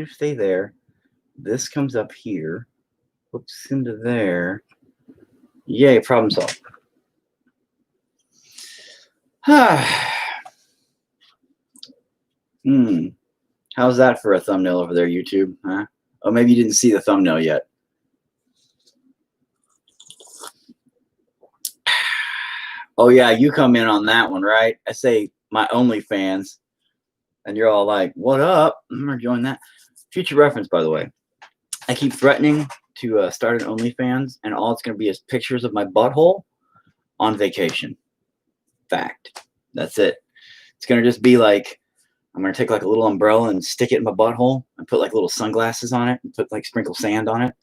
You stay there. This comes up here. Hooks into there. Yay, problem solved. How's that for a thumbnail over there, YouTube? Huh? Oh, maybe you didn't see the thumbnail yet. Oh, yeah, you come in on that one, right? I say My Onlyfans, and you're all like, what up? I'm going to join that. Future reference, by the way. I keep threatening to start an OnlyFans, and all it's going to be is pictures of my butthole on vacation. Fact. That's it. It's going to just be like, I'm going to take like a little umbrella and stick it in my butthole and put like little sunglasses on it and put like sprinkle sand on it.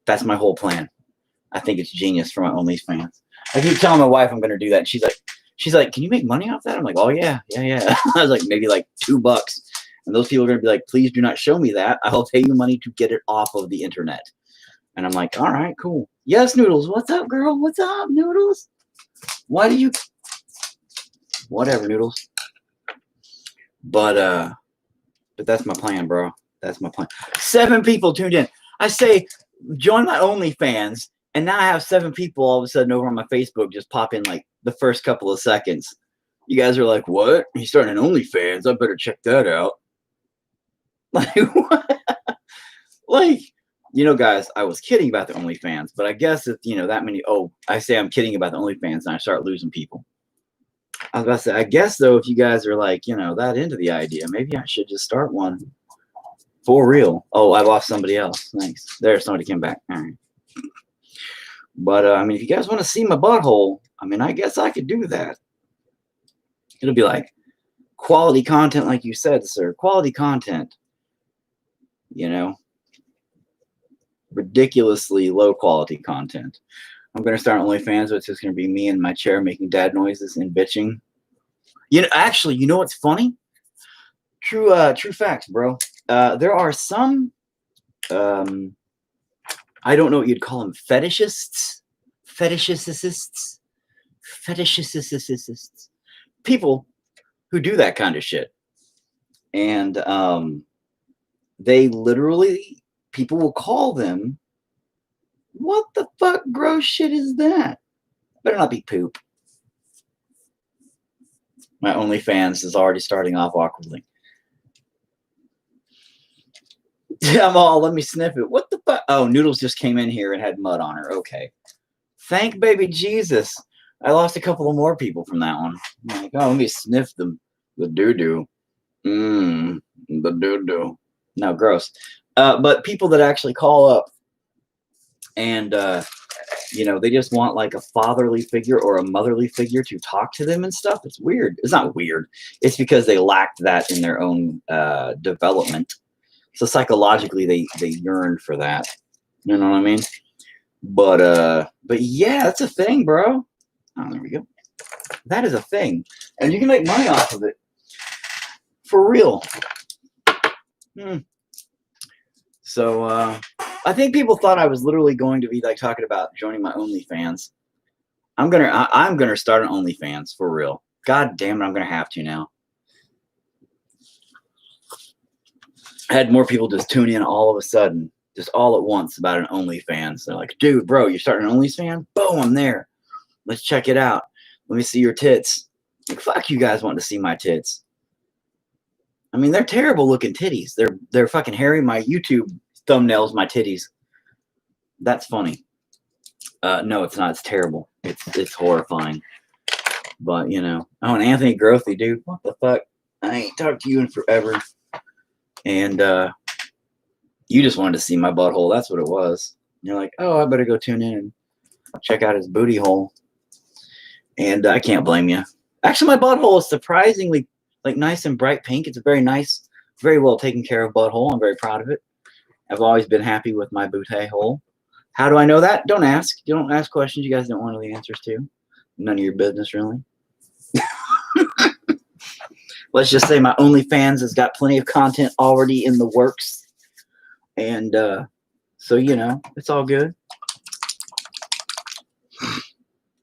That's my whole plan. I think it's genius for my OnlyFans. I keep telling my wife I'm going to do that. And she's like, can you make money off that? I'm like, oh yeah. I was like, maybe like $2. And those people are going to be like, please do not show me that. I'll pay you money to get it off of the internet. And I'm like, all right, cool. Yes, Noodles. What's up, girl? What's up, Noodles? Why do you? Whatever, Noodles. But that's my plan, bro. That's my plan. 7 people tuned in. I say, join my OnlyFans. And now I have 7 people all of a sudden over on my Facebook just pop in like the first couple of seconds. You guys are like, what? He's starting an OnlyFans. I better check that out. Like, what? Like, you know, guys, I was kidding about the OnlyFans, but I guess if, you know, that many, I say I'm kidding about the OnlyFans and I start losing people. I was about to say, I guess, though, if you guys are like, you know, that into the idea, maybe I should just start one for real. Oh, I lost somebody else. Thanks. There, somebody came back. All right. But, I mean, if you guys want to see my butthole, I mean, I guess I could do that. It'll be like quality content, like you said, sir. Quality content. You know? Ridiculously low quality content. I'm going to start OnlyFans, so it's just going to be me in my chair making dad noises and bitching. You know, actually, you know what's funny? True facts, bro. There are some, I don't know what you'd call them, fetishists, people who do that kind of shit. And they literally, people will call them, what the fuck gross shit is that? Better not be poop. My OnlyFans is already starting off awkwardly. I'm all, let me sniff it. What the fuck? Oh, Noodles just came in here and had mud on her. Okay. Thank baby Jesus. I lost a couple of more people from that one. I'm like, oh, let me sniff them. The doo-doo. The doo-doo. No, gross. But people that actually call up and, you know, they just want like a fatherly figure or a motherly figure to talk to them and stuff. It's weird. It's not weird. It's because they lacked that in their own development. So psychologically, they yearn for that. You know what I mean? But yeah, that's a thing, bro. Oh, there we go. That is a thing. And you can make money off of it. For real. So, I think people thought I was literally going to be like talking about joining my OnlyFans. I'm gonna start an OnlyFans for real. God damn it, I'm gonna have to now. I had more people just tune in all of a sudden, just all at once about an OnlyFans. They're like, dude, bro, you're starting an OnlyFans? Boom, I'm there. Let's check it out. Let me see your tits. Like, fuck you guys wanting to see my tits. I mean, they're terrible looking titties. They're fucking hairy. My YouTube thumbnails, my titties. That's funny. No, it's not. It's terrible. It's horrifying. But, you know. Oh, and Anthony Grothy, dude. What the fuck? I ain't talked to you in forever. And you just wanted to see my butthole. That's what it was. And you're like, oh, I better go tune in and check out his booty hole. And I can't blame you. Actually, my butthole is surprisingly like nice and bright pink. It's a very nice, very well taken care of butthole. I'm very proud of it. I've always been happy with my booty hole. How do I know that? Don't ask. You don't ask questions you guys don't want to know the answers to. None of your business, really. Let's just say my OnlyFans has got plenty of content already in the works. And so, you know, it's all good.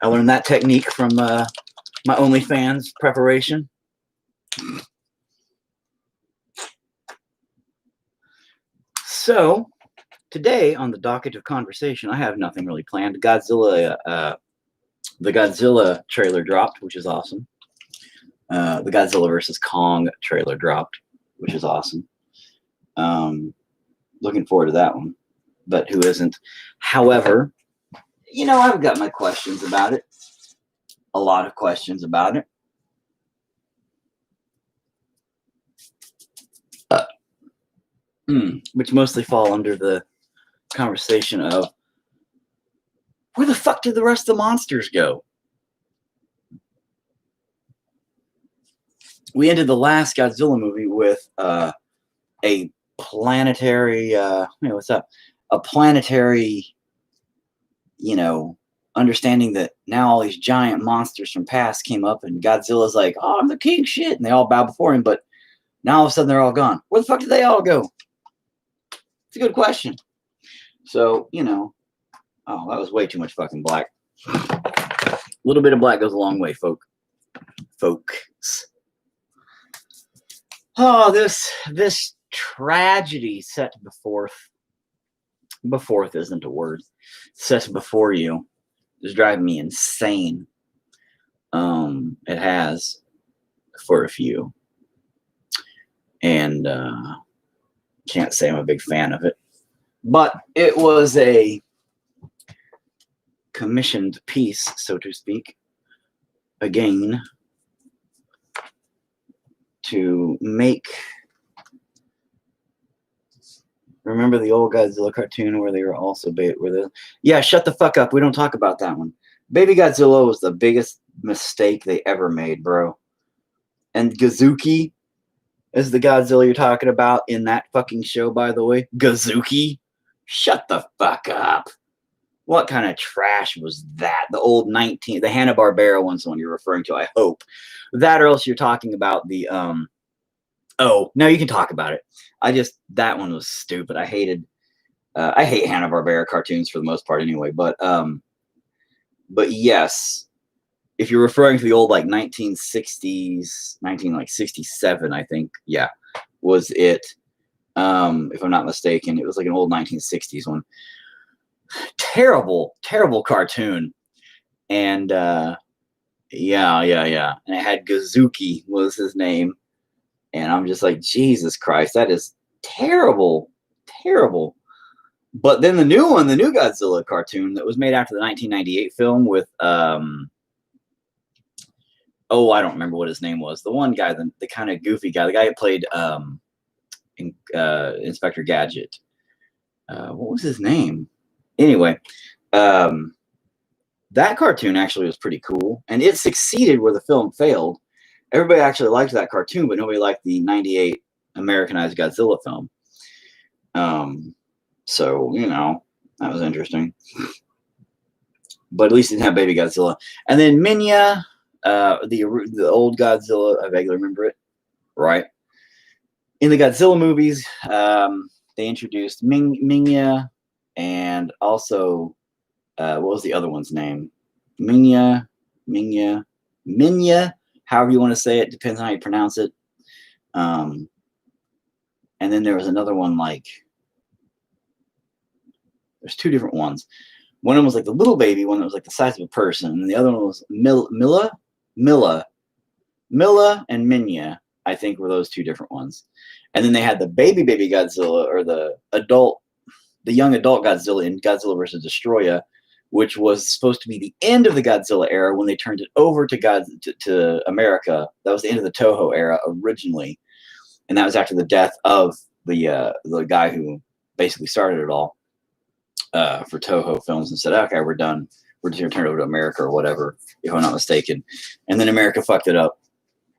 I learned that technique from my OnlyFans preparation. So today on the docket of conversation, I have nothing really planned. The Godzilla trailer dropped, which is awesome. The Godzilla versus Kong trailer dropped, which is awesome. Looking forward to that one, but who isn't? However, I've got my questions about it. A lot of questions about it. Which mostly fall under the conversation of where the fuck did the rest of the monsters go? We ended the last Godzilla movie with a planetary, what's up? A planetary, understanding that now all these giant monsters from past came up and Godzilla's like, oh, I'm the king shit. And they all bow before him. But now all of a sudden they're all gone. Where the fuck did they all go? It's a good question. So, oh, that was way too much fucking black. A little bit of black goes a long way, folks. Oh, this tragedy set before isn't a word. Set before you is driving me insane. It has for a few. And can't say I'm a big fan of it. But it was a commissioned piece, so to speak, again, to make. Remember the old Godzilla cartoon where they were also yeah, shut the fuck up. We don't talk about that one. Baby Godzilla was the biggest mistake they ever made, bro. And Gazuki is the Godzilla you're talking about in that fucking show, by the way. Gazuki? Shut the fuck up. What kind of trash was that? The old the Hanna-Barbera one's the one you're referring to, I hope. That or else you're talking about the, oh, no, you can talk about it. That one was stupid. I hate Hanna-Barbera cartoons for the most part anyway, but yes, if you're referring to the old, 1960s, 1967, I think, yeah, was it, if I'm not mistaken. It was like an old 1960s one. Terrible cartoon. And, yeah. And it had Gazuki was his name. And I'm just like, Jesus Christ, that is terrible. But then the new Godzilla cartoon that was made after the 1998 film with, oh, I don't remember what his name was. The one guy, the kind of goofy guy, the guy who played Inspector Gadget. What was his name? Anyway, that cartoon actually was pretty cool, and it succeeded where the film failed. Everybody actually liked that cartoon, but nobody liked the 98 Americanized Godzilla film. So, that was interesting. But at least it didn't have Baby Godzilla. And then Minya, the old Godzilla, I vaguely remember it, right? In the Godzilla movies, they introduced Minya, and also, what was the other one's name? Minya, however you want to say it, depends on how you pronounce it. And then there was another one, there's two different ones. One of them was like the little baby one that was like the size of a person, and the other one was Milla and Minya, I think, were those two different ones. And then they had the baby Godzilla, or the young adult Godzilla in Godzilla vs. Destroya, which was supposed to be the end of the Godzilla era when they turned it over to America. That was the end of the Toho era originally, and that was after the death of the guy who basically started it all for Toho Films, and said, "Okay, we're done. We're just gonna turn it over to America or whatever, if I'm not mistaken." And then America fucked it up.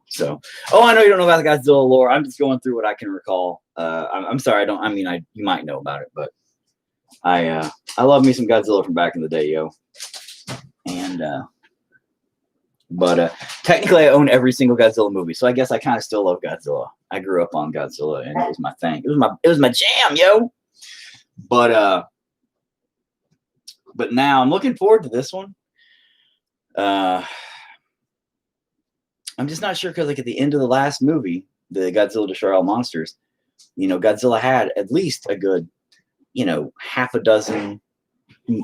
So, I know you don't know about the Godzilla lore. I'm just going through what I can recall. I'm sorry, you might know about it, but I love me some Godzilla from back in the day, yo. And but technically I own every single Godzilla movie, so I guess I kind of still love Godzilla. I grew up on Godzilla, and it was my thing. It was my jam, yo. But now I'm looking forward to this one. I'm just not sure because at the end of the last movie, the Godzilla Destroy All Monsters, You know, Godzilla had at least a good, you know, half a dozen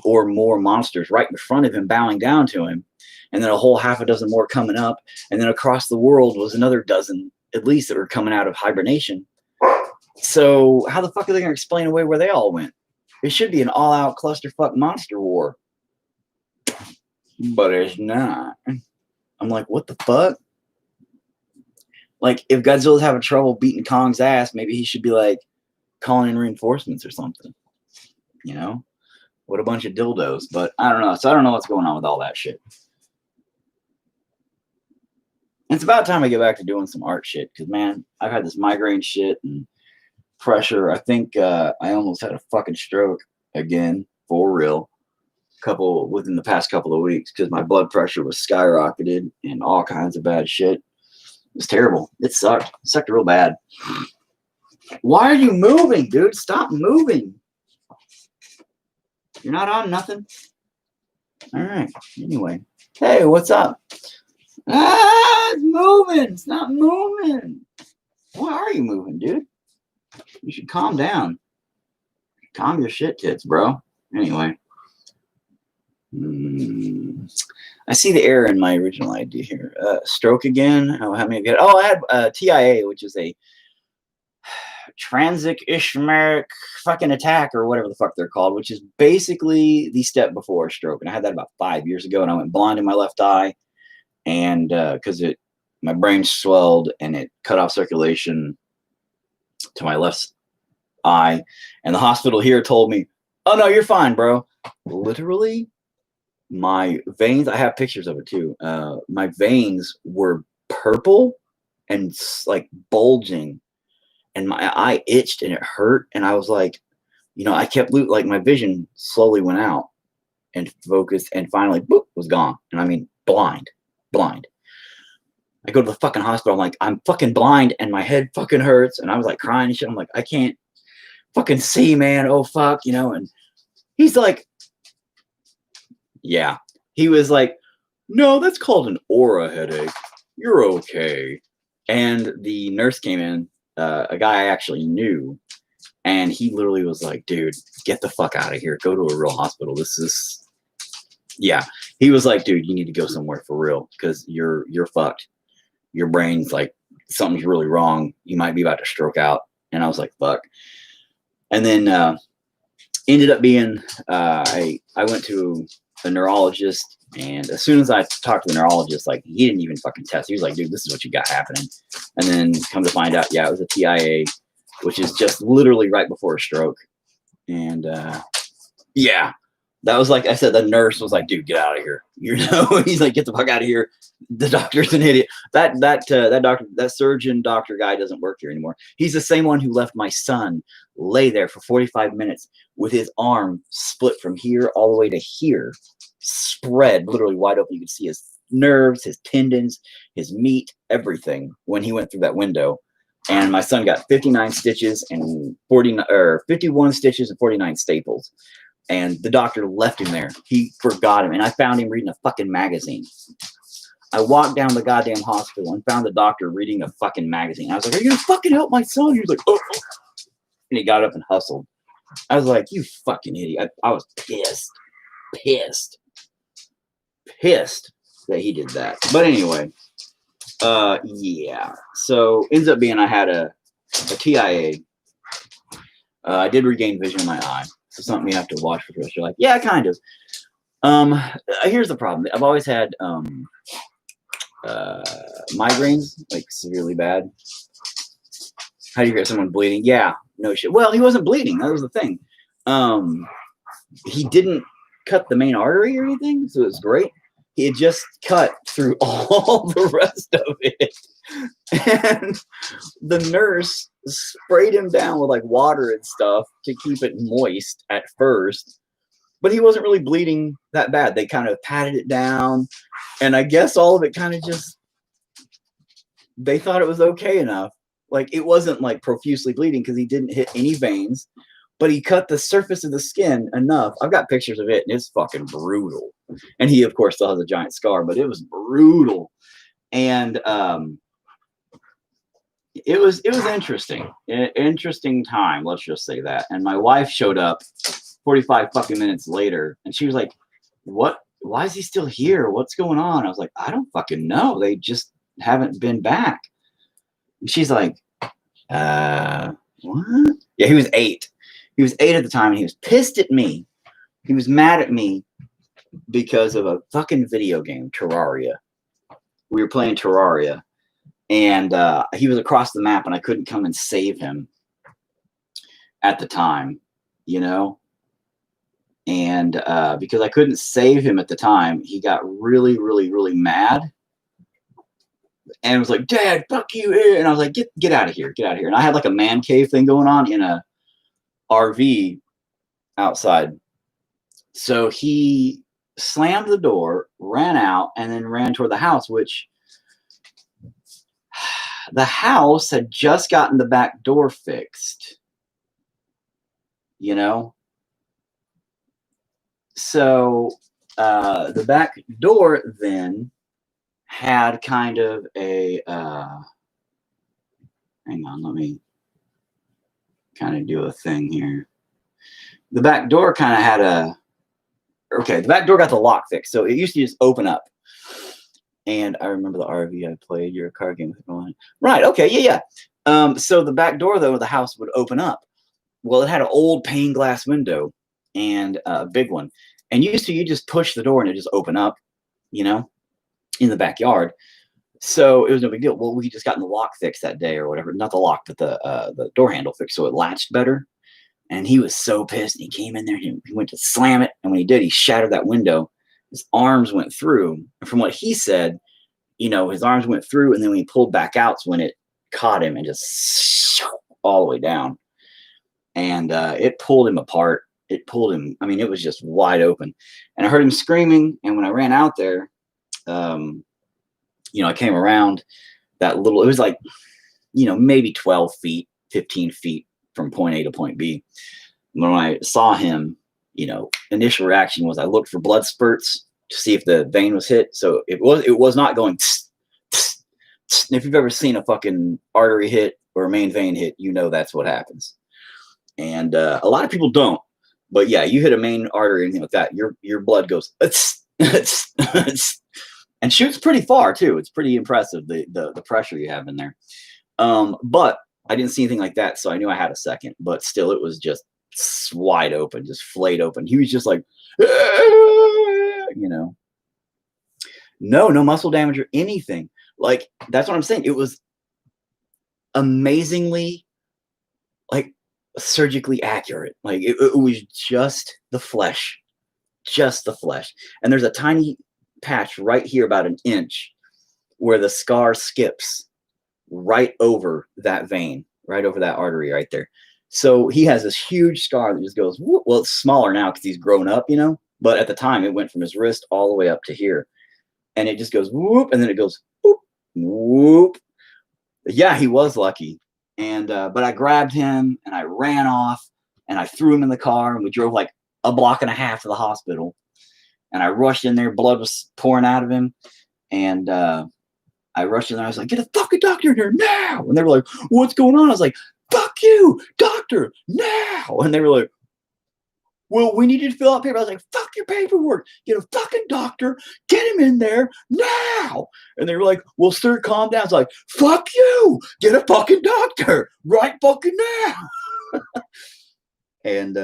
or more monsters right in front of him, bowing down to him, and then a whole half a dozen more coming up, and then across the world was another dozen at least that were coming out of hibernation. So how the fuck are they going to explain away where they all went? It should be an all-out clusterfuck monster war, but it's not. I'm like, what the fuck? Like, if Godzilla's having trouble beating Kong's ass, maybe he should be like calling in reinforcements or something. You know, what a bunch of dildos. But I don't know. So I don't know what's going on with all that shit. It's about time I get back to doing some art shit, because man, I've had this migraine shit and pressure. I think I almost had a fucking stroke again, for real, within the past couple of weeks, because my blood pressure was skyrocketed and all kinds of bad shit. It was terrible. It sucked. It sucked real bad. Why are you moving, dude? Stop moving. You're not on nothing. All right. Anyway, hey, what's up? Ah, it's moving. It's not moving. Why are you moving, dude? You should calm down. Calm your shit tits, bro. Anyway. I see the error in my original idea here. Stroke again. How many have you had? Oh, I had TIA, which is a transic ischemic fucking attack, or whatever the fuck they're called, which is basically the step before a stroke. And I had that about 5 years ago, and I went blind in my left eye, and because my brain swelled and it cut off circulation to my left eye, and the hospital here told me, "Oh no, you're fine, bro." Literally, my veins, I have pictures of it too. My veins were purple and like bulging, and my eye itched and it hurt. And I was like, you know, I kept like my vision slowly went out and focused, and finally, boop, was gone. And I mean, blind. I go to the fucking hospital. I'm like, I'm fucking blind and my head fucking hurts. And I was like crying and shit. I'm like, I can't fucking see, man. Oh, fuck, you know? And he's like, yeah. He was like, no, that's called an aura headache. You're okay. And the nurse came in, a guy I actually knew. And he literally was like, dude, get the fuck out of here. Go to a real hospital. This is, yeah. He was like, dude, you need to go somewhere for real, because you're fucked. Your brain's like, something's really wrong. You might be about to stroke out. And I was like, fuck. And then ended up being, I went to a neurologist, and as soon as I talked to the neurologist, like, he didn't even fucking test. He was like, dude, this is what you got happening. And then come to find out, yeah, it was a TIA, which is just literally right before a stroke. And yeah, that was, like I said, the nurse was like, dude, get out of here. You know, he's like, get the fuck out of here. The doctor's an idiot. That surgeon doctor guy doesn't work here anymore. He's the same one who left my son lay there for 45 minutes with his arm split from here all the way to here, spread literally wide open. You could see his nerves, his tendons, his meat, everything when he went through that window. And my son got 59 stitches and 51 stitches and 49 staples. And the doctor left him there. He forgot him. And I found him reading a fucking magazine. I walked down the goddamn hospital and found the doctor reading a fucking magazine. I was like, are you gonna fucking help my son? He was like, oh. And he got up and hustled. I was like, you fucking idiot. I was pissed that he did that. But anyway, yeah. So ends up being I had a TIA. I did regain vision in my eye. So something you have to watch for the rest of your life. Yeah, kind of. Here's the problem. I've always had migraines, like severely bad. How do you get someone bleeding? Yeah, no shit. Well, he wasn't bleeding. That was the thing. He didn't cut the main artery or anything, so it was great. He had just cut through all the rest of it. And the nurse sprayed him down with like water and stuff to keep it moist at first. But he wasn't really bleeding that bad. They kind of patted it down. And I guess all of it kind of just, they thought it was okay enough. Like, it wasn't like profusely bleeding because he didn't hit any veins, but he cut the surface of the skin enough. I've got pictures of it, and it's fucking brutal. And he, of course, still has a giant scar, but it was brutal. And it was interesting. Interesting time, let's just say that. And my wife showed up 45 fucking minutes later, and she was like, "What? Why is he still here? What's going on?" I was like, "I don't fucking know. They just haven't been back." And she's like, what? Yeah, he was 8. He was 8 at the time, and he was pissed at me. He was mad at me because of a fucking video game, Terraria. We were playing Terraria, and he was across the map, and I couldn't come and save him at the time, you know? And because I couldn't save him at the time, he got really, really, really mad. And was like, "Dad, fuck you." And I was like, get out of here. Get out of here. And I had like a man cave thing going on in a RV outside. So he slammed the door, ran out, and then ran toward the house, which the house had just gotten the back door fixed, you know? So the back door then had kind of a, hang on, let me kind of do a thing here. The back door kind of had a, okay, the back door got the lock fixed. So it used to just open up. And I remember the RV I played, your card game with going. Right, okay, yeah. So the back door, though, of the house would open up. Well, it had an old pane glass window and a big one. And you just push the door and it just open up, you know, in the backyard. So it was no big deal. Well, we just gotten the lock fixed that day or whatever. Not the lock, but the door handle fixed, so it latched better. And he was so pissed. And he came in there and he went to slam it. And when he did, he shattered that window. His arms went through. And from what he said, you know, his arms went through. And then when he pulled back out, when it caught him and just all the way down. And it pulled him apart. It pulled him. I mean, it was just wide open. And I heard him screaming. And when I ran out there, you know, I came around that little, it was like, you know, maybe 12 feet, 15 feet from point A to point B. When I saw him, you know, initial reaction was I looked for blood spurts to see if the vein was hit. So it was not going tss, tss, tss. If you've ever seen a fucking artery hit or a main vein hit, you know that's what happens. And a lot of people don't. But yeah, you hit a main artery or anything like that, your blood goes and shoots pretty far too. It's pretty impressive the pressure you have in there. But I didn't see anything like that, so I knew I had a second. But still, it was just wide open, just flayed open. He was just like, you know, no muscle damage or anything. Like that's what I'm saying. It was amazingly like surgically accurate. Like it was just the flesh, and there's a tiny patch right here about an inch where the scar skips right over that vein, right over that artery right there. So he has this huge scar that just goes whoop. Well, it's smaller now because he's grown up, you know, but at the time it went from his wrist all the way up to here, and it just goes whoop, and then it goes whoop, whoop. Yeah, he was lucky. And but I grabbed him and I ran off and I threw him in the car, and we drove like a block and a half to the hospital. And I rushed in there, blood was pouring out of him. And I rushed in there. I was like, "Get a fucking doctor in here now!" And they were like, "What's going on?" I was like, "Fuck you, doctor, now!" And they were like, "Well, we need you to fill out paper." I was like, "Fuck your paperwork. Get a fucking doctor. Get him in there now." And they were like, "Well, sir, calm down." I was like, "Fuck you. Get a fucking doctor right fucking now." And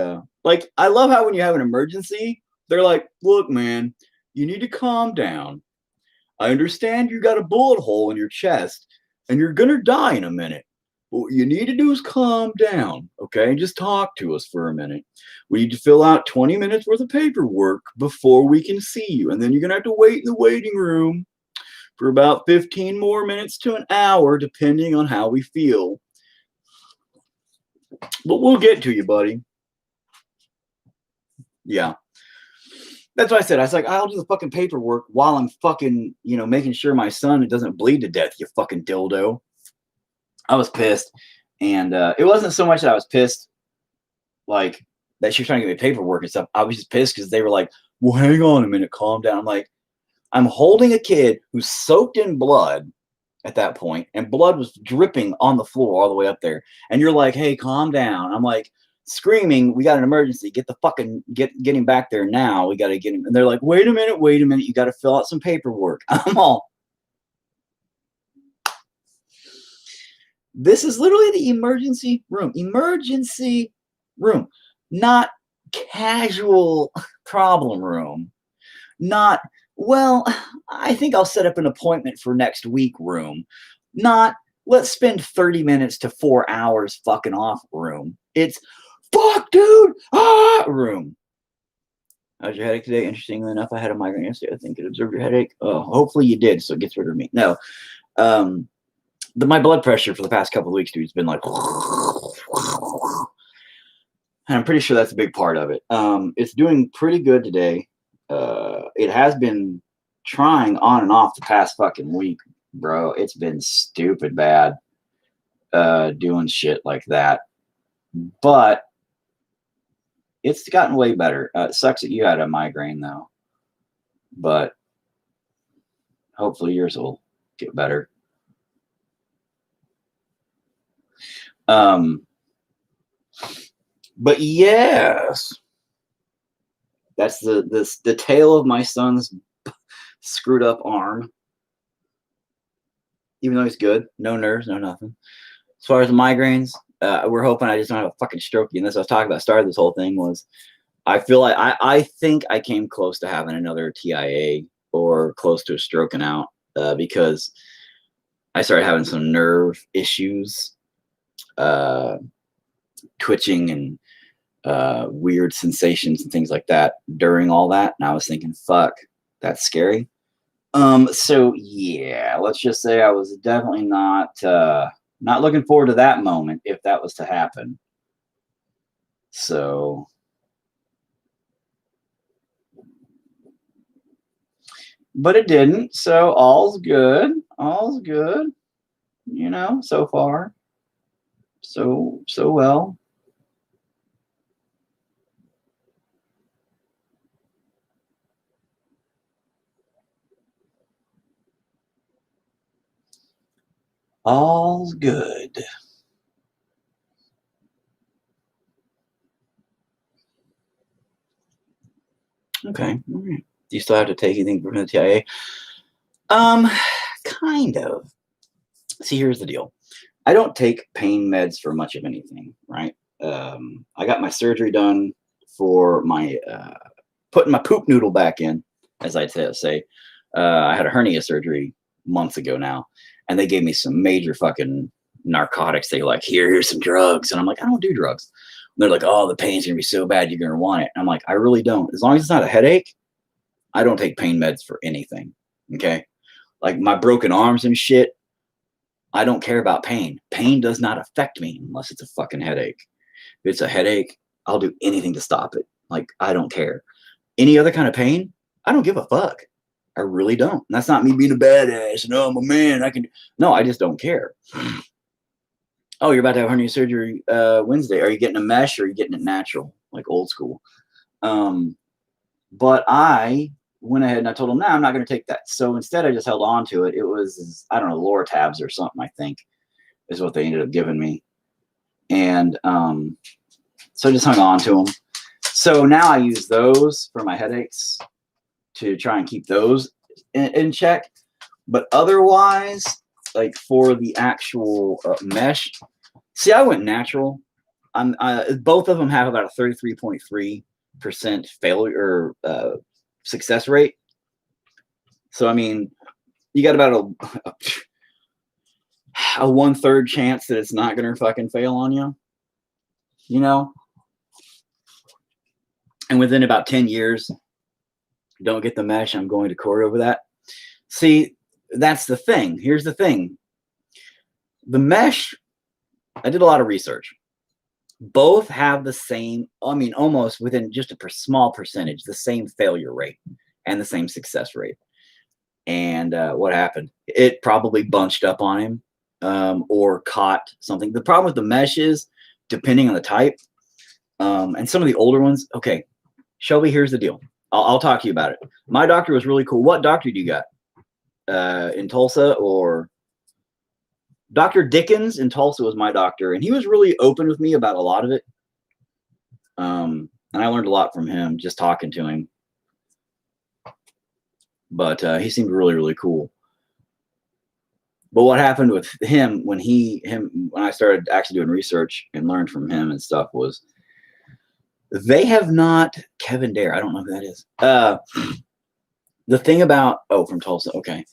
like, I love how when you have an emergency, they're like, "Look, man, you need to calm down. I understand you got a bullet hole in your chest and you're going to die in a minute. But what you need to do is calm down, okay? Just talk to us for a minute. We need to fill out 20 minutes worth of paperwork before we can see you. And then you're going to have to wait in the waiting room for about 15 more minutes to an hour, depending on how we feel. But we'll get to you, buddy." Yeah. That's what I said. I was like, "I'll do the fucking paperwork while I'm fucking, you know, making sure my son doesn't bleed to death, you fucking dildo." I was pissed. And it wasn't so much that I was pissed, like, that she was trying to get me paperwork and stuff. I was just pissed because they were like, "Well, hang on a minute, calm down." I'm like, I'm holding a kid who's soaked in blood, at that point, and blood was dripping on the floor all the way up there. And you're like, hey, calm down. I'm like screaming, we got an emergency. Get the fucking get him back there now. We got to get him. And they're like, wait a minute. You got to fill out some paperwork. I'm all. This is literally the emergency room. Emergency room, not casual problem room. Not, well, I think I'll set up an appointment for next week room. Not, let's spend 30 minutes to 4 hours fucking off room. It's, fuck, dude, room. How's your headache today? Interestingly enough, I had a migraine yesterday. I think it observed your headache. Oh, hopefully you did, so it gets rid of me. No. My blood pressure for the past couple of weeks, dude, has been like, and I'm pretty sure that's a big part of it. It's doing pretty good today. It has been trying on and off the past fucking week, bro. It's been stupid bad, doing shit like that. But it's gotten way better. It sucks that you had a migraine though, but hopefully yours will get better. But yes, that's the tale of my son's screwed up arm. Even though he's good, no nerves, no nothing. As far as the migraines, we're hoping I just don't have a fucking stroke. And this I was talking about, started this whole thing was, I feel like I think I came close to having another TIA or close to a stroking out because I started having some nerve issues, twitching and weird sensations and things like that during all that. And I was thinking, fuck, that's scary. So yeah, let's just say I was definitely not looking forward to that moment if that was to happen. So but it didn't. So all's good. All's good. You know, so far. So well. All's good. Okay. All right. Do you still have to take anything from the TIA? Kind of. See, here's the deal. I don't take pain meds for much of anything, right? I got my surgery done for my putting my poop noodle back in, as I'd say. I had a hernia surgery months ago now, and they gave me some major fucking narcotics. They like, here's some drugs, and I'm like, I don't do drugs. And they're like, oh, the pain's gonna be so bad, you're gonna want it. And I'm like, I really don't. As long as it's not a headache, I don't take pain meds for anything. Okay, like my broken arms and shit, I don't care about pain. Pain does not affect me unless it's a fucking headache. If it's a headache, I'll do anything to stop it. Like, I don't care. Any other kind of pain, I don't give a fuck. I really don't. And that's not me being a badass. No, I'm a man. I can. No, I just don't care. Oh, you're about to have hernia surgery Wednesday. Are you getting a mesh or are you getting it natural, like old school? But I went ahead and I told them, no, I'm not going to take that. So instead, I just held on to it. It was, I don't know, Lortabs or something, I think, is what they ended up giving me. And so I just hung on to them. So now I use those for my headaches to try and keep those in check. But otherwise, like for the actual mesh, see, I went natural. Both of them have about a 33.3% failure success rate. So, I mean, you got about a 1/3 chance that it's not going to fucking fail on you, you know? And within about 10 years, don't get the mesh, I'm going to court over that. See, that's the thing. Here's the thing. The mesh, I did a lot of research. Both have the same, I mean, almost within just a small percentage, the same failure rate and the same success rate. And what happened? It probably bunched up on him or caught something. The problem with the mesh is, depending on the type, and some of the older ones, okay, Shelby, here's the deal. I'll talk to you about it. My doctor was really cool. What doctor do you got? In Tulsa or? Dr. Dickens in Tulsa was my doctor, and he was really open with me about a lot of it. And I learned a lot from him just talking to him. But he seemed really, really cool. But what happened with him when I started actually doing research and learned from him and stuff was they have not Kevin Dare. I don't know who that is. The thing about from Tulsa. Okay.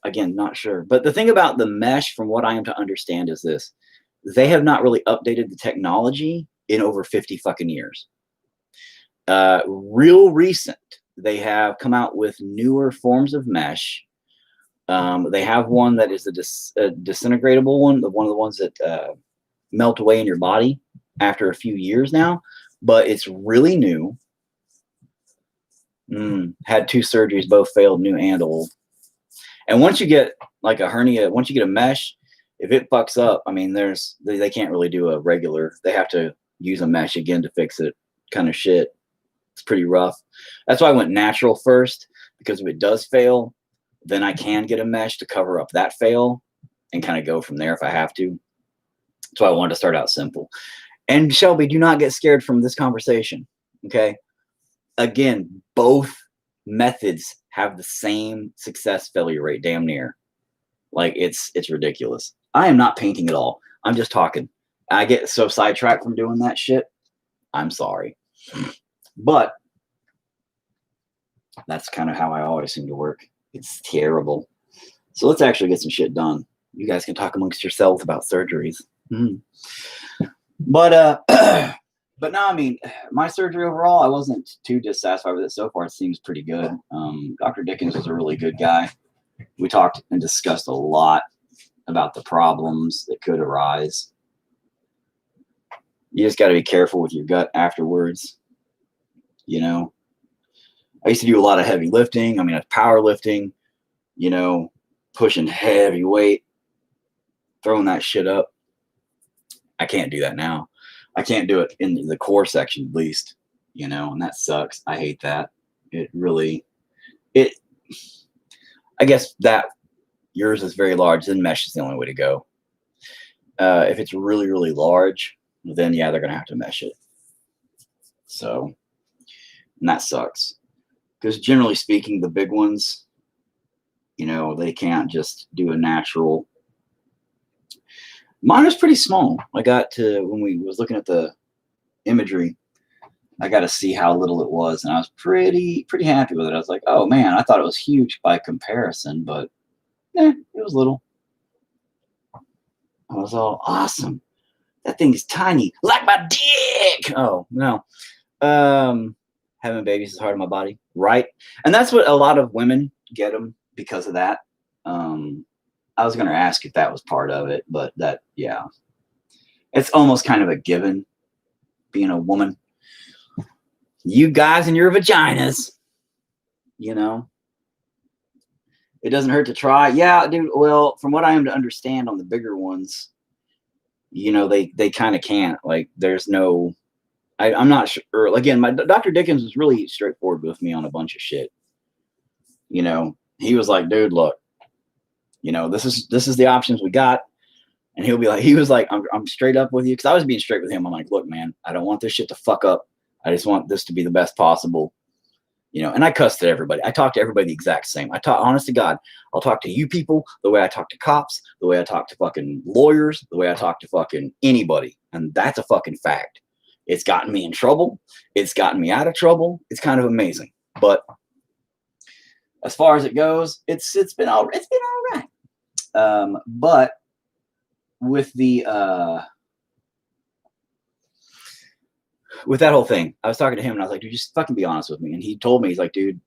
Again, not sure. But the thing about the mesh, from what I am to understand, is this: they have not really updated the technology in over 50 fucking years. Real recent, they have come out with newer forms of mesh. They have one that is a disintegratable one, one of the ones that melt away in your body after a few years now, but it's really new. Had 2 surgeries, both failed, new and old. And once you get like a hernia, once you get a mesh, if it fucks up, I mean, they can't really do a regular. They have to use a mesh again to fix it, kind of shit. It's pretty rough. That's why I went natural first, because if it does fail, then I can get a mesh to cover up that fail and kind of go from there if I have to. So I wanted to start out simple. And Shelby, do not get scared from this conversation. Okay. Again, both methods have the same success failure rate, damn near. Like it's ridiculous. I am not painting at all. I'm just talking. I get so sidetracked from doing that shit. I'm sorry. But that's kind of how I always seem to work. It's terrible. So let's actually get some shit done. You guys can talk amongst yourselves about surgeries. But but no, I mean, my surgery overall, I wasn't too dissatisfied with it so far. It seems pretty good. Dr. Dickens was a really good guy. We talked and discussed a lot about the problems that could arise. You just got to be careful with your gut afterwards. You know, I used to do a lot of heavy lifting. I mean, powerlifting, you know, pushing heavy weight, throwing that shit up. I can't do that now. I can't do it in the core section, at least, you know, and that sucks. I hate that. I guess that yours is very large, then mesh is the only way to go. If it's really, really large, then yeah, they're going to have to mesh it. So, and that sucks. Because generally speaking, the big ones, you know, they can't just do a natural. Mine was pretty small. I got to, when we was looking at the imagery, I got to see how little it was, and I was pretty happy with it. I was like, oh man, I thought it was huge by comparison, but it was little. I was all awesome. That thing's tiny, like my dick. Oh no. Having babies is hard on my body, right? And that's what a lot of women get them because of that. I was going to ask if that was part of it, but that, yeah, it's almost kind of a given being a woman. You guys and your vaginas, you know, it doesn't hurt to try. Yeah, dude. Well, from what I am to understand on the bigger ones, you know, they kind of can't. Like, there's no. I'm not sure. Again, my Dr. Dickens was really straightforward with me on a bunch of shit. You know, he was like, dude, look, you know, this is the options we got. And he was like, I'm straight up with you. Cause I was being straight with him. I'm like, look, man, I don't want this shit to fuck up. I just want this to be the best possible, you know, and I cussed at everybody. I talk to everybody the exact same. Honest to God, I'll talk to you people the way I talk to cops, the way I talk to fucking lawyers, the way I talk to fucking anybody. And that's a fucking fact. It's gotten me in trouble. It's gotten me out of trouble. It's kind of amazing. But as far as it goes, it's been all right. But with with that whole thing, I was talking to him and I was like, dude, just fucking be honest with me. And he told me, he's like, dude,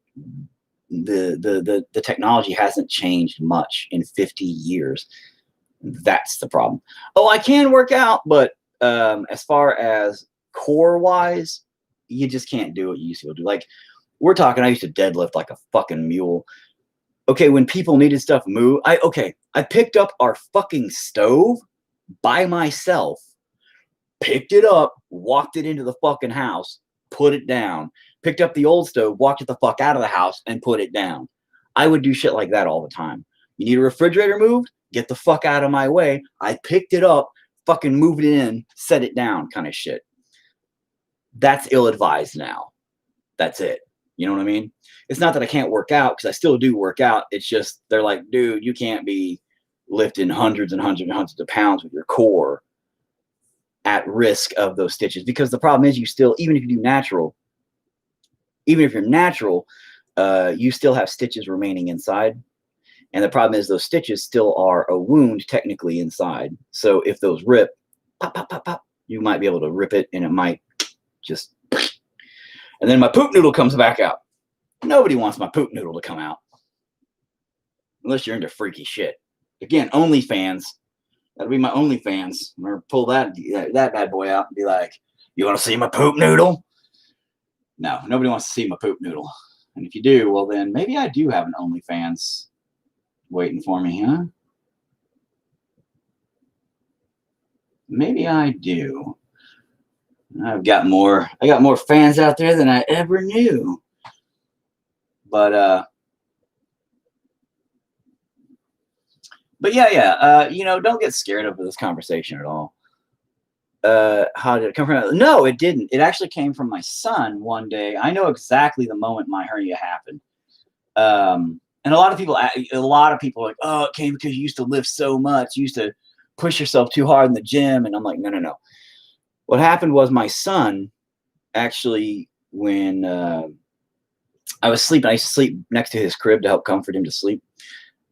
the technology hasn't changed much in 50 years. That's the problem. Oh, I can work out, but as far as core wise, you just can't do what you used to do. Like, we're talking, I used to deadlift like a fucking mule. Okay, when people needed stuff moved, I picked up our fucking stove by myself, picked it up, walked it into the fucking house, put it down, picked up the old stove, walked it the fuck out of the house and put it down. I would do shit like that all the time. You need a refrigerator moved? get the fuck out of my way. I picked it up, fucking moved it in, set it down kind of shit. That's ill-advised now. That's it. You know what I mean? It's not that I can't work out, because I still do work out. It's just they're like, dude, you can't be lifting hundreds and hundreds and hundreds of pounds with your core at risk of those stitches. Because the problem is, you still, even if you do natural, even if you're natural, you still have stitches remaining inside. And the problem is, those stitches still are a wound technically inside. So if those rip, pop, pop, pop, pop, you might be able to rip it, and it might just, and then my poop noodle comes back out. Nobody wants my poop noodle to come out. Unless you're into freaky shit. Again, OnlyFans. That'll be my OnlyFans. I'm going to pull that bad boy out and be like, you want to see my poop noodle? No, nobody wants to see my poop noodle. And if you do, well then maybe I do have an OnlyFans waiting for me, huh? Maybe I do. I got more fans out there than I ever knew. But yeah, you know, don't get scared of this conversation at all. How did it come from? No, it didn't. It actually came from my son one day. I know exactly the moment my hernia happened. And a lot of people are like, oh, it came because you used to lift so much. You used to push yourself too hard in the gym. And I'm like, no. What happened was, my son actually, when I was sleeping, I used to sleep next to his crib to help comfort him to sleep.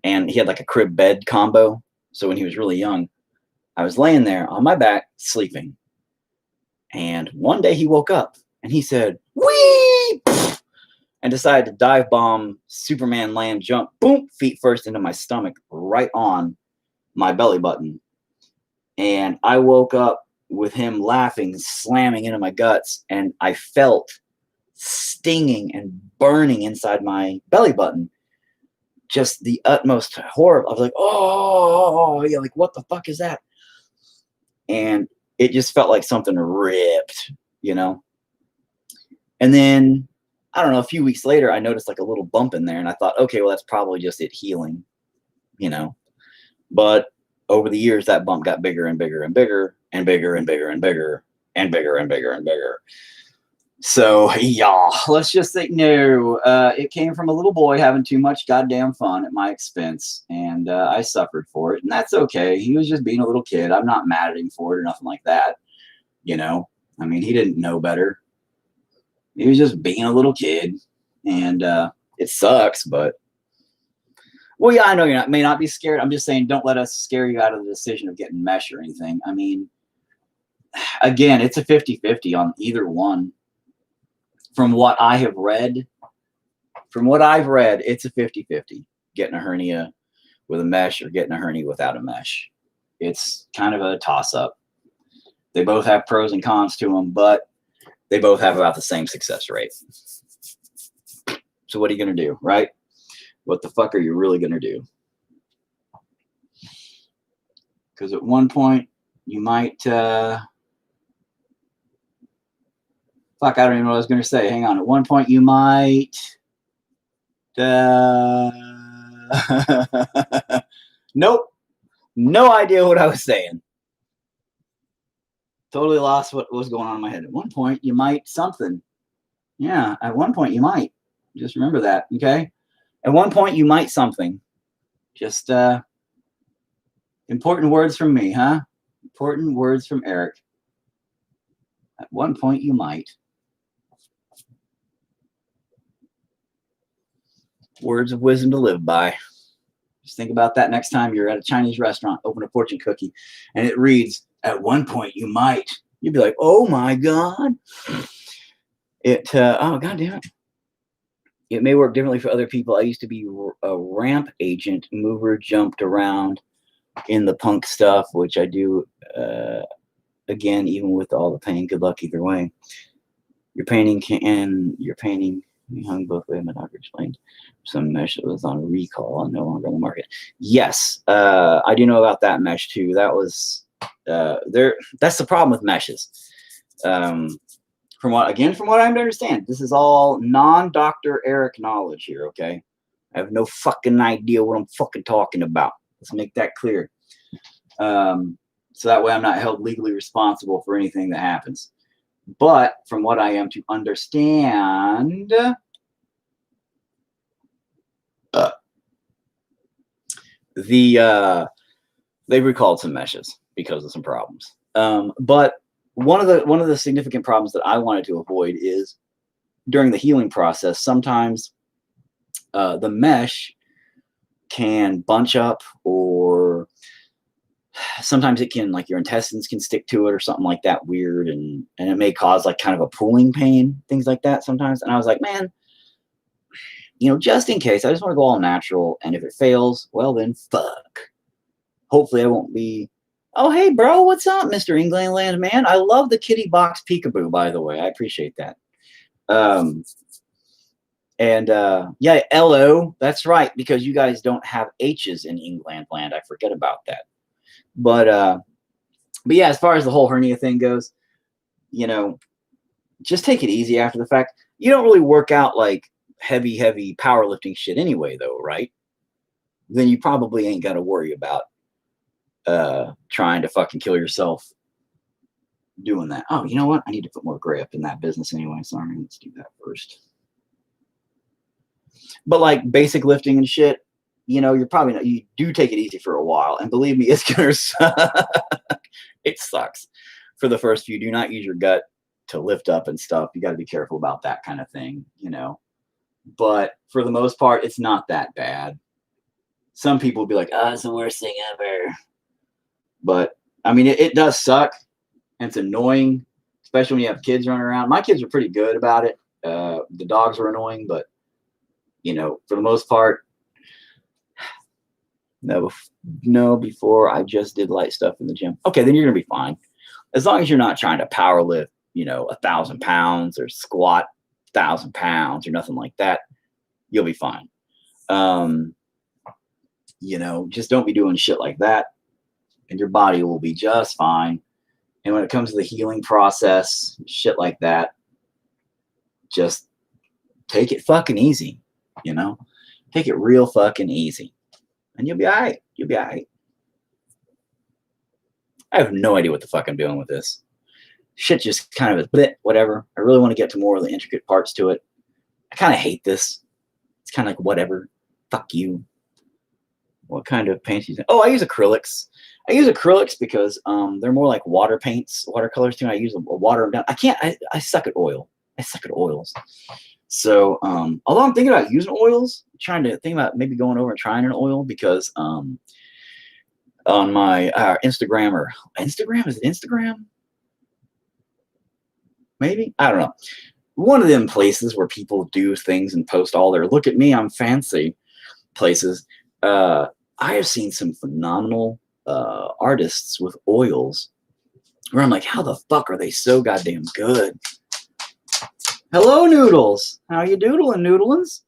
And he had like a crib bed combo. So when he was really young, I was laying there on my back sleeping. And one day he woke up and he said, wee! And decided to dive bomb, Superman land jump, boom, feet first into my stomach, right on my belly button. And I woke up with him laughing, slamming into my guts. And I felt stinging and burning inside my belly button. Just the utmost horror. I was like, oh, yeah, like, what the fuck is that? And it just felt like something ripped, you know? And then, I don't know, a few weeks later, I noticed like a little bump in there, and I thought, okay, well, that's probably just it healing, you know? But over the years, that bump got bigger and bigger and bigger and bigger and bigger and bigger and bigger and bigger and bigger. So, yeah, let's just say no. It came from a little boy having too much goddamn fun at my expense, and I suffered for it, and that's okay. He was just being a little kid. I'm not mad at him for it or nothing like that, you know? I mean, he didn't know better. He was just being a little kid, and it sucks, but... Well, yeah, I know may not be scared. I'm just saying, don't let us scare you out of the decision of getting mesh or anything. I mean, again, it's a 50-50 on either one. From what I have read, it's a 50-50. Getting a hernia with a mesh or getting a hernia without a mesh. It's kind of a toss-up. They both have pros and cons to them, but they both have about the same success rate. So what are you going to do, right? What the fuck are you really going to do? Because at one point, you might... Fuck, I don't even know what I was going to say. Hang on. At one point, you might... Nope. No idea what I was saying. Totally lost what was going on in my head. At one point, you might something. Yeah, at one point, you might. Just remember that, okay? At one point, you might something. Just important words from me, huh? Important words from Eric. At one point, you might. Words of wisdom to live by. Just think about that next time you're at a Chinese restaurant, open a fortune cookie, and it reads, at one point you might. You'd be like, oh my God. Oh, God damn it. It may work differently for other people. I used to be a ramp agent, mover, jumped around in the punk stuff, which I do, again, even with all the pain. Good luck either way. Your painting we hung both ways. My doctor explained some mesh that was on recall and no longer on the market. Yes, I do know about that mesh too. That was that's the problem with meshes. From what I understand, this is all non-Dr. Eric knowledge here. Okay, I have no fucking idea what I'm fucking talking about. Let's make that clear. So that way I'm not held legally responsible for anything that happens. But from what I am to understand, they recalled some meshes because of some problems. But one of the significant problems that I wanted to avoid is during the healing process. Sometimes the mesh can bunch up, or sometimes it can, like, your intestines can stick to it or something like that weird, and it may cause like kind of a pulling pain, things like that sometimes. And I was like, man, you know, just in case, I just want to go all natural, and if it fails, well then fuck. Hopefully I won't be, oh hey bro, what's up, Mr. England man? I love the kitty box peekaboo, by the way. I appreciate that. Yeah, LO, that's right, because you guys don't have H's in England land. I forget about that. But yeah, as far as the whole hernia thing goes, you know, just take it easy after the fact. You don't really work out like heavy powerlifting shit anyway, though, right? Then you probably ain't got to worry about trying to fucking kill yourself doing that. Oh, you know what? I need to put more gray up in that business anyway. Sorry, let's do that first. But like basic lifting and shit, you know, you're probably not, you do take it easy for a while, and believe me, it's gonna suck. It sucks for the first few. Do not use your gut to lift up and stuff. You got to be careful about that kind of thing, you know. But for the most part, it's not that bad. Some people will be like, "Oh, it's the worst thing ever." But I mean, it does suck, and it's annoying, especially when you have kids running around. My kids were pretty good about it. The dogs were annoying, but you know, for the most part, no, before I just did light stuff in the gym. Okay, then you're gonna be fine, as long as you're not trying to power lift, you know, 1,000 pounds or squat 1,000 pounds or nothing like that. You'll be fine. You know, just don't be doing shit like that, and your body will be just fine. And when it comes to the healing process, shit like that, just take it fucking easy. You know, take it real fucking easy, and you'll be all right. You'll be all right. I have no idea what the fuck I'm doing with this. Shit just kind of a bit, whatever. I really want to get to more of the intricate parts to it. I kind of hate this. It's kind of like, whatever. Fuck you. What kind of paints do you think? Oh, I use acrylics. I use acrylics because they're more like water paints, watercolors too. And I use a water them down. I suck at oil. I suck at oils. So, although I'm thinking about using oils, trying to think about maybe going over and trying an oil, because on my Instagram, or Instagram, is it Instagram? Maybe, I don't know. One of them places where people do things and post all their "look at me, I'm fancy" places. I have seen some phenomenal artists with oils where I'm like, how the fuck are they so goddamn good? Hello, Noodles. How you doodling, Noodlins?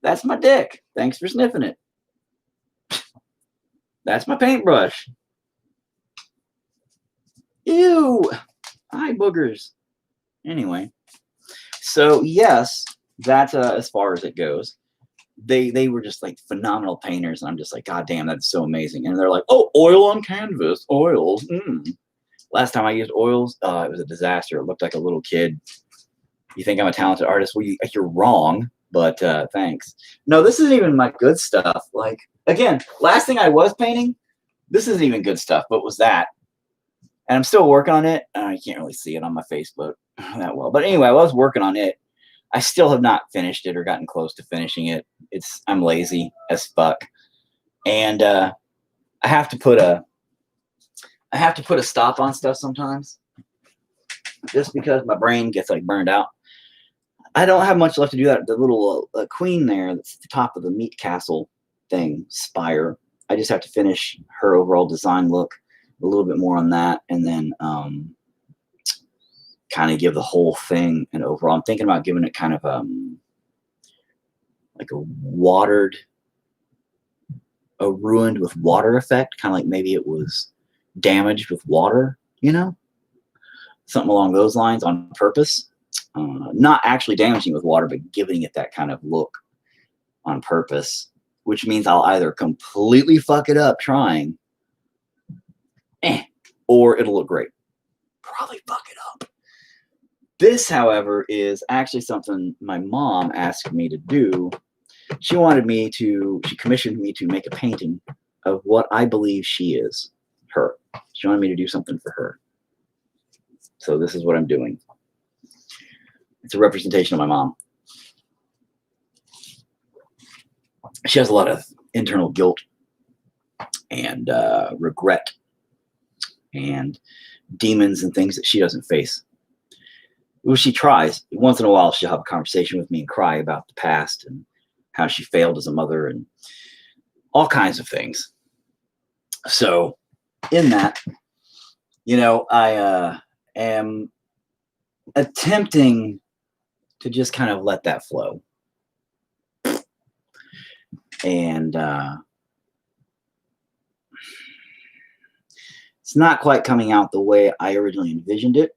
That's my dick. Thanks for sniffing it. That's my paintbrush. Ew. Eye boogers. Anyway, so yes, that's as far as it goes. They were just like phenomenal painters, and I'm just like, God damn, that's so amazing. And they're like, oh, oil on canvas, oils. Last time I used oils, it was a disaster. It looked like a little kid. You think I'm a talented artist? Well, you're wrong, but thanks. No, this isn't even my good stuff. Like, again, last thing I was painting, this isn't even good stuff, but was that. And I'm still working on it. You can't really see it on my Facebook that well. But anyway, I was working on it. I still have not finished it or gotten close to finishing it. I'm lazy as fuck. And I have to put a stop on stuff sometimes, just because my brain gets like burned out. I don't have much left to do that. The little queen there, that's at the top of the meat castle thing, spire. I just have to finish her overall design look, a little bit more on that, and then kind of give the whole thing an overall. I'm thinking about giving it kind of like a ruined with water effect, kind of like maybe it was damaged with water, you know, something along those lines on purpose. Not actually damaging with water, but giving it that kind of look on purpose, which means I'll either completely fuck it up trying, or it'll look great. Probably fuck it up. This, however, is actually something my mom asked me to do. She commissioned me to make a painting of what I believe she is, her. She wanted me to do something for her. So this is what I'm doing. It's a representation of my mom. She has a lot of internal guilt and regret and demons and things that she doesn't face. Well, she tries. Once in a while, she'll have a conversation with me and cry about the past and how she failed as a mother and all kinds of things. So in that, I am attempting to just kind of let that flow. And it's not quite coming out the way I originally envisioned it,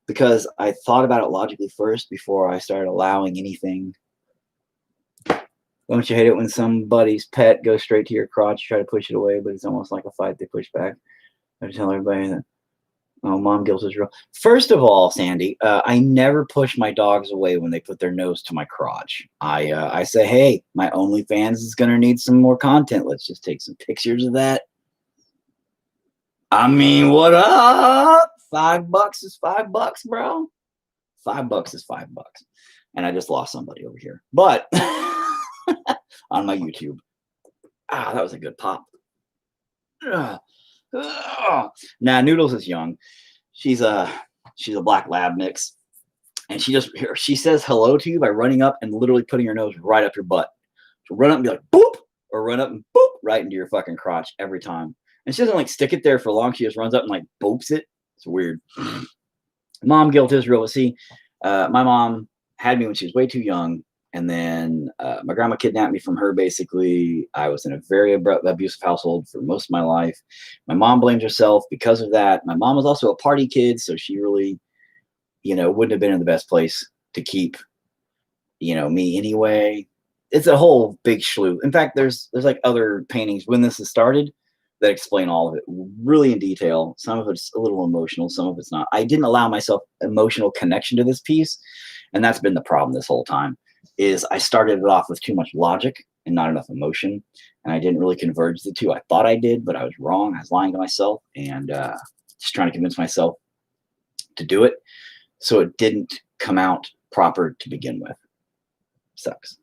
because I thought about it logically first before I started allowing anything. Don't you hate it when somebody's pet goes straight to your crotch, you try to push it away, but it's almost like a fight, they push back? I tell everybody that, oh, mom guilt is real. First of all, Sandy, I never push my dogs away when they put their nose to my crotch. I say, hey, my OnlyFans is going to need some more content. Let's just take some pictures of that. I mean, what up? $5 is $5, bro. $5 is $5. And I just lost somebody over here. But on my YouTube. That was a good pop. Now, Noodles is young. She's a black lab mix. And she says hello to you by running up and literally putting her nose right up your butt. So run up and be like, boop, or run up and boop right into your fucking crotch every time. And she doesn't like stick it there for long. She just runs up and like boops it. It's weird. Mom guilt is real. See, my mom had me when she was way too young. And then my grandma kidnapped me from her, basically. I was in a very abusive household for most of my life. My mom blamed herself because of that. My mom was also a party kid, so she really, wouldn't have been in the best place to keep, me anyway. It's a whole big slew. In fact, there's like other paintings when this has started that explain all of it really in detail. Some of it's a little emotional, some of it's not. I didn't allow myself emotional connection to this piece, and that's been the problem this whole time. Is I started it off with too much logic and not enough emotion, and I didn't really converge the two. I thought I did, but I was wrong. I was lying to myself and just trying to convince myself to do it, so it didn't come out proper to begin with. Sucks.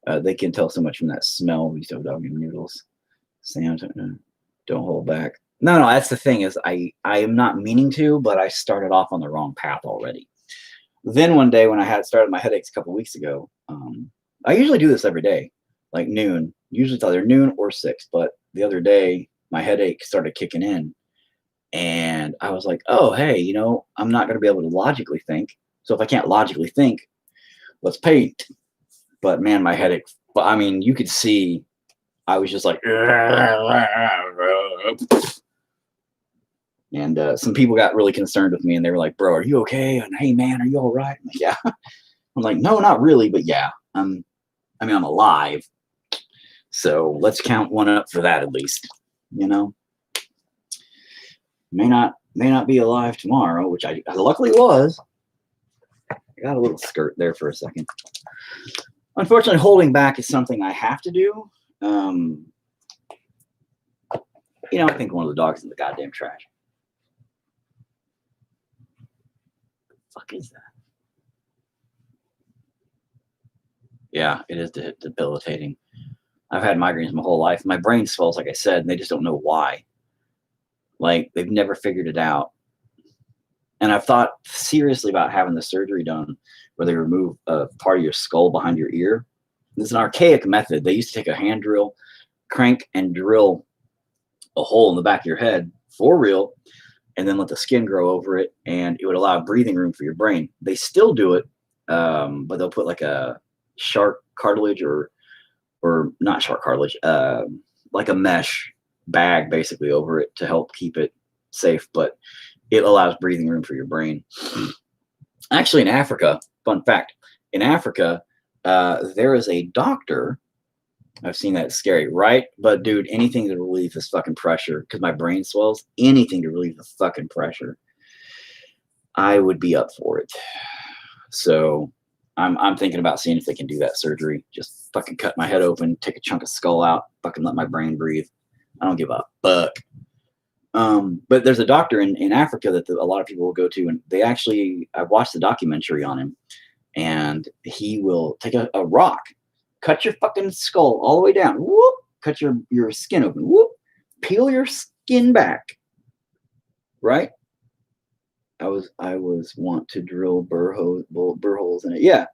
They can tell so much from that smell. We used to have dog and noodles. Sam, don't hold back. No, that's the thing is I am not meaning to, but I started off on the wrong path already. Then one day when I had started my headaches a couple weeks ago, I usually do this every day, like noon. Usually it's either noon or 6, but the other day my headache started kicking in, and I was like, oh, hey, I'm not going to be able to logically think. So if I can't logically think, let's paint. But man, my headache, you could see I was just like, and some people got really concerned with me, and they were like, bro, are you okay? And hey, man, are you all right? I'm like, yeah. I'm like, no, not really, but yeah, I'm alive. So let's count one up for that at least, May not be alive tomorrow, which I luckily was. I got a little skirt there for a second. Unfortunately, holding back is something I have to do. I think one of the dogs is in the goddamn trash. What the fuck is that? Yeah, it is debilitating. I've had migraines my whole life. My brain swells, like I said, and they just don't know why. Like, they've never figured it out. And I've thought seriously about having the surgery done where they remove a part of your skull behind your ear. It's an archaic method. They used to take a hand drill, crank, and drill a hole in the back of your head for real, and then let the skin grow over it, and it would allow breathing room for your brain. They still do it, but they'll put like a shark cartilage or not shark cartilage, like a mesh bag basically over it to help keep it safe, but it allows breathing room for your brain. Actually, in Africa, fun fact, in Africa, there is a doctor I've seen that. It's scary, right? But dude, anything to relieve this fucking pressure, because my brain swells, anything to relieve the fucking pressure, I would be up for it. So I'm thinking about seeing if they can do that surgery. Just fucking cut my head open, take a chunk of skull out, fucking let my brain breathe. I don't give a fuck. But there's a doctor in Africa that a lot of people will go to, and they actually, I watched the documentary on him, and he will take a rock, cut your fucking skull all the way down, whoop, cut your skin open, whoop, peel your skin back, right? I was want to drill burr holes in it, yeah.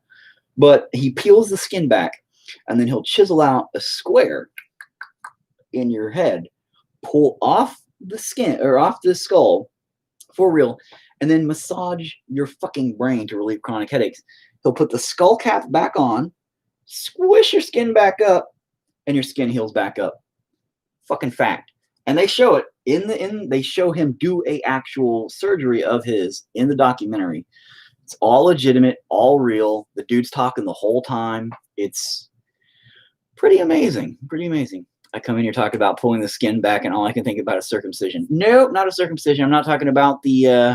But he peels the skin back, and then he'll chisel out a square in your head, pull off the skin or off the skull for real, and then massage your fucking brain to relieve chronic headaches. He'll put the skull cap back on, squish your skin back up, and your skin heals back up. Fucking fact. And they show it they show him do a actual surgery of his in the documentary. It's all legitimate, all real. The dude's talking the whole time. It's pretty amazing. Pretty amazing. I come in here talking about pulling the skin back, and all I can think about is circumcision. Nope, not a circumcision. I'm not talking about the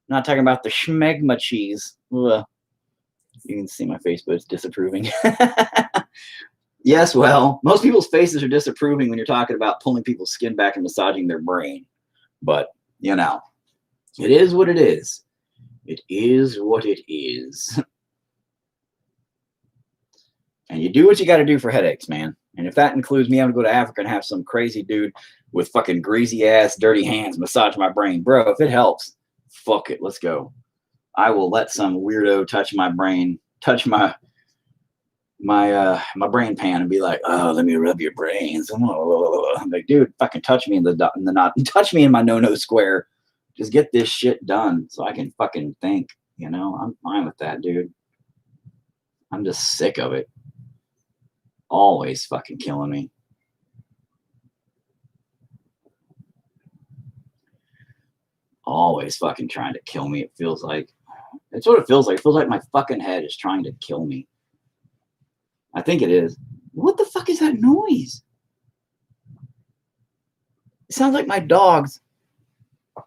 schmegma cheese. Ugh. You can see my face, but it's disapproving. Yes, well, most people's faces are disapproving when you're talking about pulling people's skin back and massaging their brain. But, you know, it is what it is. It is what it is. And you do what you got to do for headaches, man. And if that includes me having to go to Africa and have some crazy dude with fucking greasy ass, dirty hands massage my brain, bro, if it helps, fuck it, let's go. I will let some weirdo touch my brain, touch my brain pan and be like, oh, let me rub your brains. I'm like, dude, fucking touch me in the knot, touch me in my no square. Just get this shit done so I can fucking think. You know, I'm fine with that, dude. I'm just sick of it. Always fucking killing me. Always fucking trying to kill me. It feels like. It's what it feels like. It feels like my fucking head is trying to kill me. I think it is. What the fuck is that noise? It sounds like my dogs. It